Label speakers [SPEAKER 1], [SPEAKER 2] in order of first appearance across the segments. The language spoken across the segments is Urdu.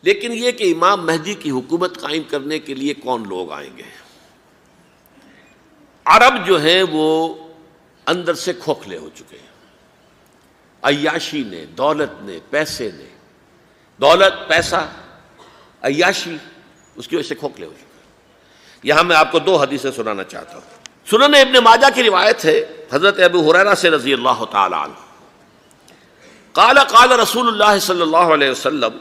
[SPEAKER 1] لیکن یہ کہ امام مہدی کی حکومت قائم کرنے کے لیے کون لوگ آئیں گے؟ عرب جو ہیں وہ اندر سے کھوکھلے ہو چکے ہیں، عیاشی نے، دولت نے، پیسے نے، دولت، پیسہ، عیاشی، اس کی وجہ سے کھوکھلے ہو چکے ہیں۔ یہاں میں آپ کو دو حدیثیں سنانا چاہتا ہوں۔ سنن ابن ماجہ کی روایت ہے حضرت ابو ہریرہ سے رضی اللہ تعالی عنہ، قال قال رسول اللہ صلی اللہ علیہ وسلم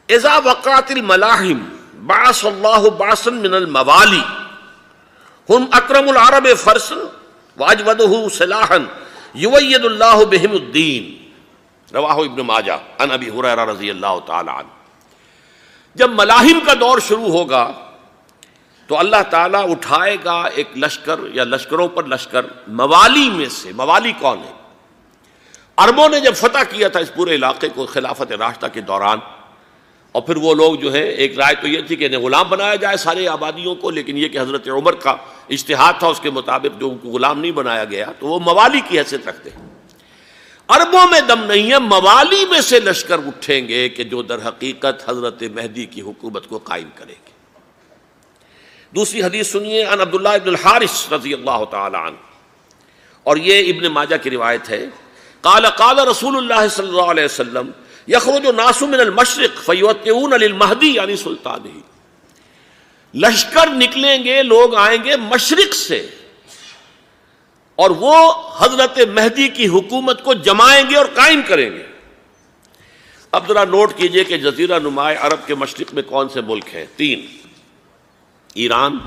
[SPEAKER 1] اذا وقعت الملاحم بعث اللہ بعثا من الموالی ہم اکرم العرب فرسا واجودہ سلاحا یوید اللہ بہم الدین، رواہ ابن ماجہ عن ابی ہریرہ رضی اللہ تعالی عنہ۔ جب ملاحم کا دور شروع ہوگا تو اللہ تعالیٰ اٹھائے گا ایک لشکر یا لشکروں پر لشکر موالی میں سے۔ موالی کون ہے؟ عربوں نے جب فتح کیا تھا اس پورے علاقے کو خلافت راشدہ کے دوران، اور پھر وہ لوگ جو ہے، ایک رائے تو یہ تھی کہ انہیں غلام بنایا جائے سارے آبادیوں کو، لیکن یہ کہ حضرت عمر کا اجتہاد تھا، اس کے مطابق جو ان کو غلام نہیں بنایا گیا تو وہ موالی کی حیثیت رکھتے ہیں۔ عربوں میں دم نہیں ہے، موالی میں سے لشکر اٹھیں گے کہ جو در حقیقت حضرت مہدی کی حکومت کو قائم کرے گے۔ دوسری حدیث سنیے، عن عبداللہ ابن الحارث رضی اللہ تعالی عنہ، اور یہ ابن ماجہ کی روایت ہے، قال قال رسول اللہ صلی اللہ علیہ وسلم یخرج الناس من المشرق فیوطئون للمہدی یعنی سلطانہ، لشکر نکلیں گے، لوگ آئیں گے مشرق سے، اور وہ حضرت مہدی کی حکومت کو جمائیں گے اور قائم کریں گے۔ اب ذرا نوٹ کیجئے کہ جزیرہ نماء عرب کے مشرق میں کون سے ملک ہیں؟ تین: ایران،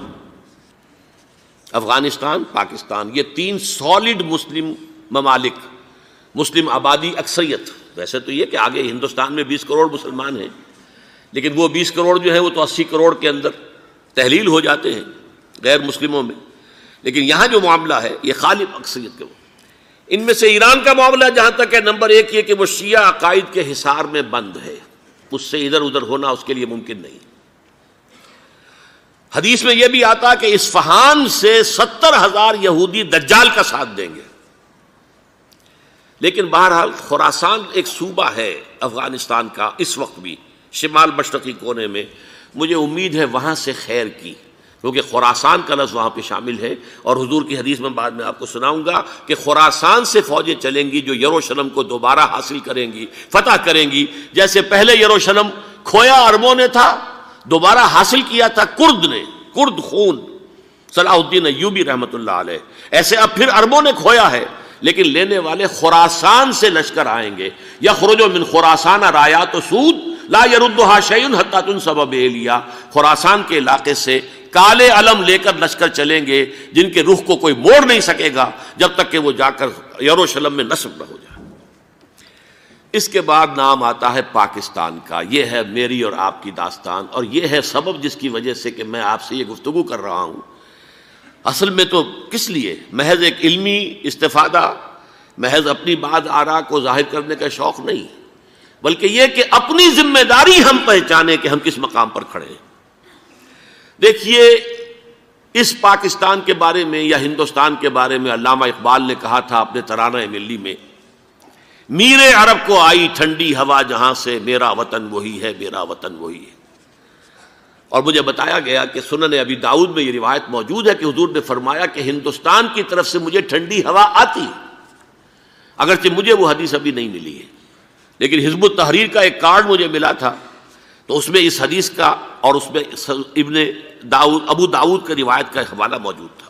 [SPEAKER 1] افغانستان، پاکستان۔ یہ تین سالڈ مسلم ممالک، مسلم آبادی اکثریت۔ ویسے تو یہ کہ آگے ہندوستان میں 20 کروڑ مسلمان ہیں، لیکن وہ 20 کروڑ جو ہے وہ تو 80 کروڑ کے اندر تحلیل ہو جاتے ہیں غیر مسلموں میں، لیکن یہاں جو معاملہ ہے یہ غالب اکثریت کے۔ ان میں سے ایران کا معاملہ جہاں تک ہے، نمبر ایک یہ کہ وہ شیعہ عقائد کے حصار میں بند ہے، اس سے ادھر ادھر ہونا اس کے لیے ممکن نہیں۔ حدیث میں یہ بھی آتا کہ اصفہان سے 70,000 یہودی دجال کا ساتھ دیں گے۔ لیکن بہرحال خراسان ایک صوبہ ہے افغانستان کا اس وقت بھی، شمال مشرقی کونے میں، مجھے امید ہے وہاں سے خیر کی، کیونکہ خراسان کا لفظ وہاں پہ شامل ہے، اور حضور کی حدیث میں بعد میں آپ کو سناؤں گا کہ خراسان سے فوجیں چلیں گی جو یروشلم کو دوبارہ حاصل کریں گی، فتح کریں گی۔ جیسے پہلے یروشلم کھویا عربوں نے تھا، دوبارہ حاصل کیا تھا کرد نے، کرد خون صلاح الدین ایوبی رحمۃ اللہ علیہ، ایسے اب پھر عربوں نے کھویا ہے، لیکن لینے والے خراسان سے لشکر آئیں گے۔ یخرج من خراسان رایات سود لا یردھا شیء حتی تنصب بإیلیا، خراسان کے علاقے سے کالے علم لے کر لشکر چلیں گے جن کے رخ کو کوئی موڑ نہیں سکے گا جب تک کہ وہ جا کر یروشلم میں نصب نہ ہو جائے۔ اس کے بعد نام آتا ہے پاکستان کا۔ یہ ہے میری اور آپ کی داستان، اور یہ ہے سبب جس کی وجہ سے کہ میں آپ سے یہ گفتگو کر رہا ہوں۔ اصل میں تو کس لیے؟ محض ایک علمی استفادہ، محض اپنی بات آراء کو ظاہر کرنے کا شوق نہیں، بلکہ یہ کہ اپنی ذمہ داری ہم پہچانیں کہ ہم کس مقام پر کھڑے ہیں۔ دیکھیے، اس پاکستان کے بارے میں یا ہندوستان کے بارے میں علامہ اقبال نے کہا تھا اپنے ترانہ ملی میں، میرے عرب کو آئی ٹھنڈی ہوا جہاں سے، میرا وطن وہی ہے، میرا وطن وہی ہے۔ اور مجھے بتایا گیا کہ سنن ابی داؤد میں یہ روایت موجود ہے کہ حضور نے فرمایا کہ ہندوستان کی طرف سے مجھے ٹھنڈی ہوا آتی ہے، اگرچہ مجھے وہ حدیث ابھی نہیں ملی ہے، لیکن حزب التحریر کا ایک کارڈ مجھے ملا تھا، تو اس میں اس حدیث کا اور اس میں ابو داؤد کی روایت کا حوالہ موجود تھا۔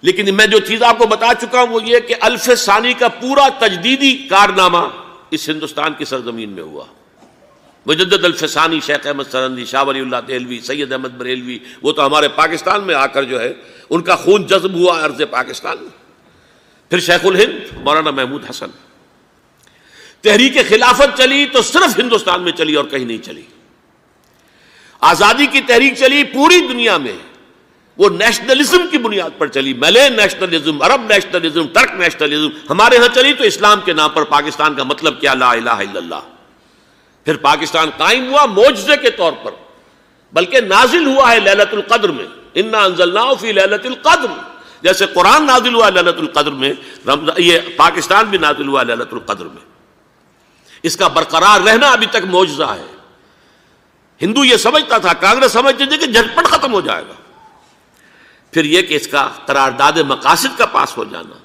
[SPEAKER 1] لیکن میں جو چیز آپ کو بتا چکا ہوں وہ یہ کہ الف ثانی کا پورا تجدیدی کارنامہ اس ہندوستان کی سرزمین میں ہوا۔ مجدد الف ثانی شیخ احمد سرندی، شاہ ولی اللہ دہلوی، سید احمد بریلوی، وہ تو ہمارے پاکستان میں آ کر جو ہے ان کا خون جذب ہوا ارض پاکستان میں۔ پھر شیخ الہند مولانا محمود حسن۔ تحریک خلافت چلی تو صرف ہندوستان میں چلی اور کہیں نہیں چلی۔ آزادی کی تحریک چلی پوری دنیا میں، وہ نیشنلزم کی بنیاد پر چلی، ملے نیشنلزم، عرب نیشنلزم، ترک نیشنلزم۔ ہمارے ہاں چلی تو اسلام کے نام پر، پاکستان کا مطلب کیا؟ لا الہ الا اللہ۔ پھر پاکستان قائم ہوا معجزے کے طور پر، بلکہ نازل ہوا ہے لیلۃ القدر میں، انا انزلناہ فی لیلۃ القدر، جیسے قرآن نازل ہوا لیلۃ القدر میں، یہ پاکستان بھی نازل ہوا لیلۃ القدر میں۔ اس کا برقرار رہنا ابھی تک معجزہ ہے۔ ہندو یہ سمجھتا تھا، کانگریس سمجھتی تھی کہ جھٹپٹ ختم ہو جائے گا۔ پھر یہ کہ اس کا قرارداد مقاصد کا پاس ہو جانا،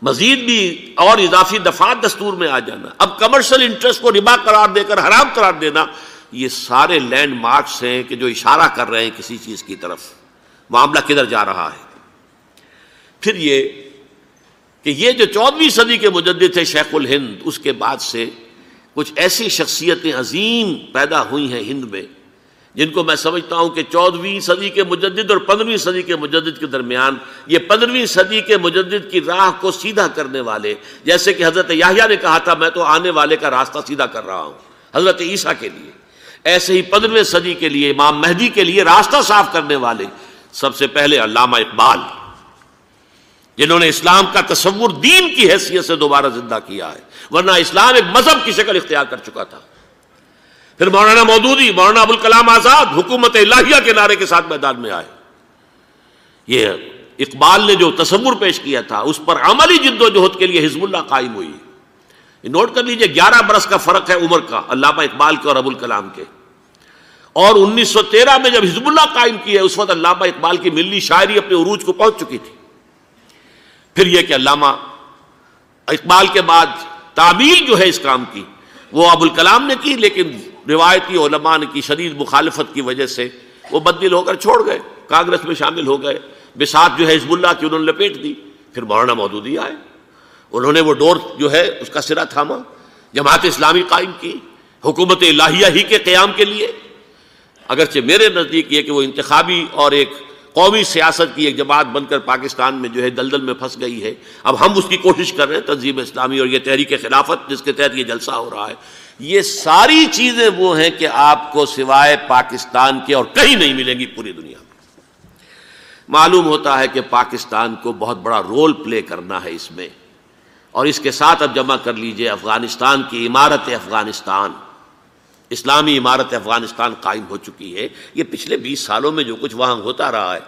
[SPEAKER 1] مزید بھی اور اضافی دفعات دستور میں آ جانا، اب کمرشل انٹرسٹ کو ربا قرار دے کر حرام قرار دینا، یہ سارے لینڈ مارکس ہیں کہ جو اشارہ کر رہے ہیں کسی چیز کی طرف، معاملہ کدھر جا رہا ہے۔ پھر یہ کہ یہ جو 14ویں صدی کے مجدد تھے شیخ الہند، اس کے بعد سے کچھ ایسی شخصیتیں عظیم پیدا ہوئی ہیں ہند میں، جن کو میں سمجھتا ہوں کہ 14ویں صدی کے مجدد اور 15ویں صدی کے مجدد کے درمیان، یہ 15ویں صدی کے مجدد کی راہ کو سیدھا کرنے والے، جیسے کہ حضرت یحییٰ نے کہا تھا میں تو آنے والے کا راستہ سیدھا کر رہا ہوں حضرت عیسیٰ کے لیے، ایسے ہی 15ویں صدی کے لیے امام مہدی کے لیے راستہ صاف کرنے والے سب سے پہلے علامہ اقبال، جنہوں نے اسلام کا تصور دین کی حیثیت سے دوبارہ زندہ کیا ہے، ورنہ اسلام ایک مذہب کی شکل اختیار کر چکا تھا۔ پھر مولانا مودودی، مولانا ابوالکلام آزاد حکومت الہیہ کے نعرے کے ساتھ میدان میں آئے۔ یہ اقبال نے جو تصور پیش کیا تھا اس پر عملی جد و جہد کے لیے حزب اللہ قائم ہوئی۔ نوٹ کر لیجئے 11 برس کا فرق ہے عمر کا علامہ اقبال کے اور ابوالکلام کے، اور 1913 میں جب حزب اللہ قائم کی ہے اس وقت علامہ اقبال کی ملی شاعری اپنے عروج کو پہنچ چکی تھی۔ پھر یہ کہ علامہ اقبال کے بعد تعمیل جو ہے اس کام کی وہ ابوالکلام نے کی، لیکن روایتی علماء کی شدید مخالفت کی وجہ سے وہ بددل ہو کر چھوڑ گئے، کانگریس میں شامل ہو گئے، بساط جو ہے حزب اللہ کی انہوں نے لپیٹ دی۔ پھر مولانا مودودی آئے، انہوں نے وہ ڈور جو ہے اس کا سرا تھاما، جماعت اسلامی قائم کی حکومت الہیہ ہی کے قیام کے لیے۔ اگرچہ میرے نزدیک یہ کہ وہ انتخابی اور ایک قومی سیاست کی ایک جماعت بن کر پاکستان میں جو ہے دلدل میں پھنس گئی ہے، اب ہم اس کی کوشش کر رہے ہیں، تنظیم اسلامی اور یہ تحریک خلافت جس کے تحت یہ جلسہ ہو رہا ہے، یہ ساری چیزیں وہ ہیں کہ آپ کو سوائے پاکستان کے اور کہیں نہیں ملیں گی پوری دنیا میں۔ معلوم ہوتا ہے کہ پاکستان کو بہت بڑا رول پلے کرنا ہے اس میں، اور اس کے ساتھ اب جمع کر لیجئے افغانستان کی عمارت افغانستان، اسلامی عمارت افغانستان قائم ہو چکی ہے۔ یہ پچھلے 20 سالوں میں جو کچھ وہاں ہوتا رہا ہے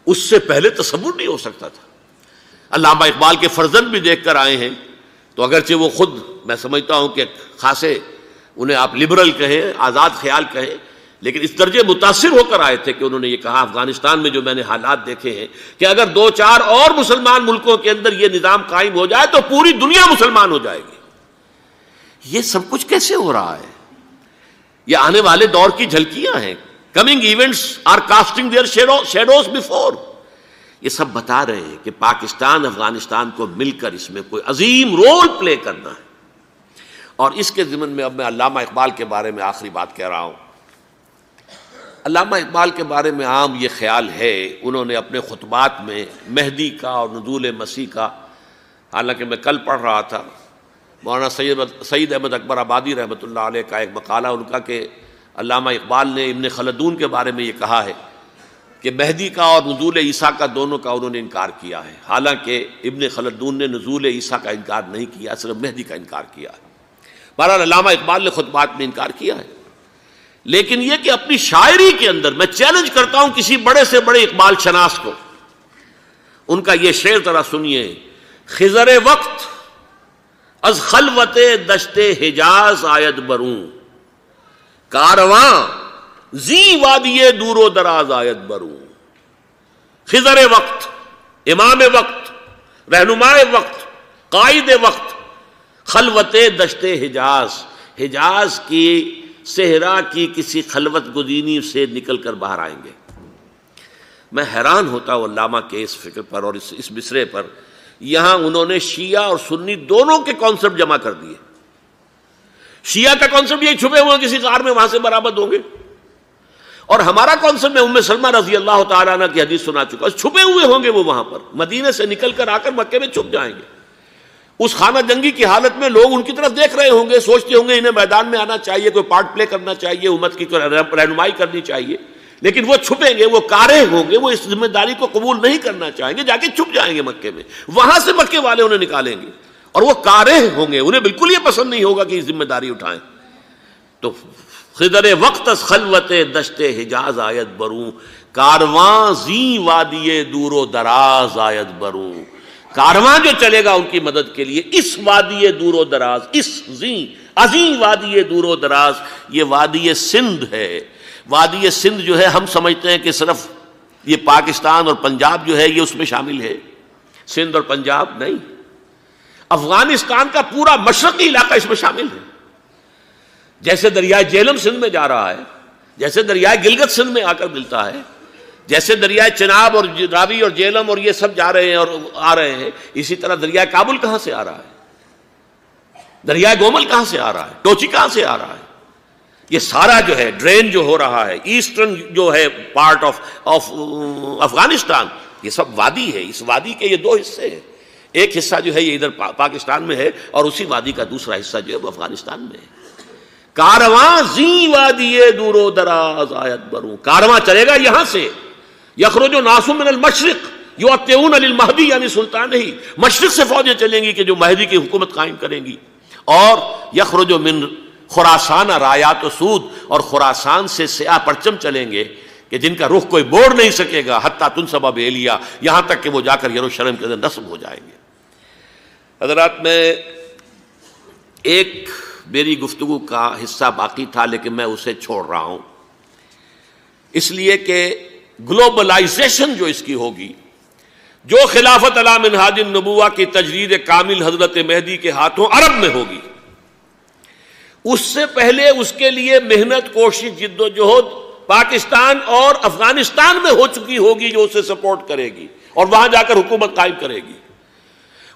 [SPEAKER 1] اس سے پہلے تصور نہیں ہو سکتا تھا۔ علامہ اقبال کے فرزند بھی دیکھ کر آئے ہیں، تو اگرچہ وہ خود میں سمجھتا ہوں کہ خاصے انہیں آپ لبرل کہیں، آزاد خیال کہیں، لیکن اس درجے متاثر ہو کر آئے تھے کہ انہوں نے یہ کہا افغانستان میں جو میں نے حالات دیکھے ہیں کہ اگر 2-4 اور مسلمان ملکوں کے اندر یہ نظام قائم ہو جائے تو پوری دنیا مسلمان ہو جائے گی۔ یہ سب کچھ کیسے ہو رہا ہے؟ یہ آنے والے دور کی جھلکیاں ہیں۔ Coming events are casting their shadows before. یہ سب بتا رہے ہیں کہ پاکستان افغانستان کو مل کر اس میں کوئی عظیم رول پلے کرنا ہے۔ اور اس کے ضمن میں اب میں علامہ اقبال کے بارے میں آخری بات کہہ رہا ہوں۔ علامہ اقبال کے بارے میں عام یہ خیال ہے، انہوں نے اپنے خطبات میں مہدی کا اور نزول مسیح کا، حالانکہ میں کل پڑھ رہا تھا مولانا سید احمد اکبر آبادی رحمۃ اللہ علیہ کا ایک مقالہ ان کا کہ علامہ اقبال نے ابن خلدون کے بارے میں یہ کہا ہے کہ مہدی کا اور نزول عیسیٰ کا دونوں کا انہوں نے انکار کیا ہے، حالانکہ ابن خلدون نے نزول عیسیٰ کا انکار نہیں کیا، صرف مہدی کا انکار کیا ہے۔ بہرحال علامہ اقبال نے خطبات میں انکار کیا ہے، لیکن یہ کہ اپنی شاعری کے اندر میں چیلنج کرتا ہوں کسی بڑے سے بڑے اقبال شناس کو، ان کا یہ شعر ذرا سنیے: خضر وقت از خلوت دشت حجاز آید بروں، کارواں زی وادی دور و دراز آید بروں۔ خضر وقت، امام وقت، رہنمائے وقت، قائد وقت، خلوت دشت حجاز، حجاز کی صحرا کی کسی خلوت گزینی سے نکل کر باہر آئیں گے۔ میں حیران ہوتا ہوں علامہ کے اس فکر پر اور اس مصرے پر۔ یہاں انہوں نے شیعہ اور سنی دونوں کے کانسیپٹ جمع کر دیے۔ شیعہ کا کانسیپٹ یہ چھپے ہوئے کسی غار میں وہاں سے برآمد ہوں گے، اور ہمارا کانسیپٹ میں ام سلمہ رضی اللہ تعالیٰ عنہ کی حدیث سنا چکا، چھپے ہوئے ہوں گے وہ وہاں پر، مدینے سے نکل کر آ کر مکے میں چھپ جائیں گے۔ اس خانہ جنگی کی حالت میں لوگ ان کی طرف دیکھ رہے ہوں گے، سوچتے ہوں گے انہیں میدان میں آنا چاہیے، کوئی پارٹ پلے کرنا چاہیے، امت کی کوئی رہنمائی کرنی چاہیے، لیکن وہ چھپیں گے، وہ کارہ ہوں گے، وہ اس ذمہ داری کو قبول نہیں کرنا چاہیں گے، جا کے چھپ جائیں گے مکے میں، وہاں سے مکے والے انہیں نکالیں گے، اور وہ کارہ ہوں گے، انہیں بالکل یہ پسند نہیں ہوگا کہ یہ ذمہ داری اٹھائیں۔ تو خضر وقت از خلوت دشت حجاز آیت بروں، کارواں زی وادی دور و دراز آیت بروں۔ کارواں جو چلے گا ان کی مدد کے لیے اس وادی دور و دراز، اس زی عظیم وادی دور و دراز، یہ وادی سندھ ہے۔ وادی سندھ جو ہے ہم سمجھتے ہیں کہ صرف یہ پاکستان اور پنجاب جو ہے یہ اس میں شامل ہے، سندھ اور پنجاب نہیں، افغانستان کا پورا مشرقی علاقہ اس میں شامل ہے۔ جیسے دریائے جہلم سندھ میں جا رہا ہے، جیسے دریائے گلگت سندھ میں آ کر ملتا ہے، جیسے دریائے چناب اور راوی اور جہلم اور یہ سب جا رہے ہیں اور آ رہے ہیں، اسی طرح دریائے کابل کہاں سے آ رہا ہے، دریائے گومل کہاں سے آ رہا ہے، ٹوچی کہاں سے آ رہا ہے، یہ سارا جو ہے ڈرین جو ہو رہا ہے، ایسٹرن جو ہے پارٹ آف افغانستان، یہ سب وادی ہے۔ اس وادی کے یہ دو حصے ہیں، ایک حصہ جو ہے یہ ادھر پاکستان میں ہے اور اسی وادی کا دوسرا حصہ جو ہے وہ افغانستان میں ہے۔ کارواں زی وادی دور و دراز آیت بروں، کارواں چلے گا یہاں سے، یخرج ناس من المشرق یؤتون للمہدی یعنی سلطان ہی، مشرق سے فوجیں چلیں گی کہ جو مہدی کی حکومت قائم کریں گی، اور یخرج من خراسان رایات و سود، اور خراسان سے سیاہ پرچم چلیں گے کہ جن کا رخ کوئی موڑ نہیں سکے گا، حتیٰ تنصب بیلیا، یہاں تک کہ وہ جا کر یروشلم کے اندر نصب ہو جائیں گے۔ حضرات، میں ایک میری گفتگو کا حصہ باقی تھا لیکن میں اسے چھوڑ رہا ہوں، اس لیے کہ گلوبلائزیشن جو اس کی ہوگی، جو خلافت علی منہاج النبوہ کی تجرید کامل حضرت مہدی کے ہاتھوں عرب میں ہوگی، اس سے پہلے اس کے لیے محنت، کوشش، جد و جہد پاکستان اور افغانستان میں ہو چکی ہوگی جو اسے سپورٹ کرے گی اور وہاں جا کر حکومت قائم کرے گی۔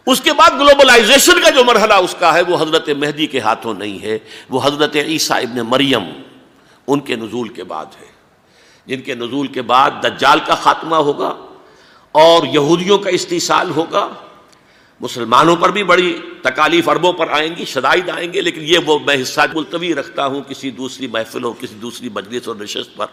[SPEAKER 1] اس کے بعد گلوبلائزیشن کا جو مرحلہ اس کا ہے وہ حضرت مہدی کے ہاتھوں نہیں ہے، وہ حضرت عیسیٰ ابن مریم ان کے نزول کے بعد ہے، جن کے نزول کے بعد دجال کا خاتمہ ہوگا اور یہودیوں کا استحصال ہوگا، مسلمانوں پر بھی بڑی تکالیف عربوں پر آئیں گی، شدائد آئیں گے، لیکن یہ وہ میں حصہ ملتوی رکھتا ہوں کسی دوسری محفل اور کسی دوسری مجلس اور نشست پر۔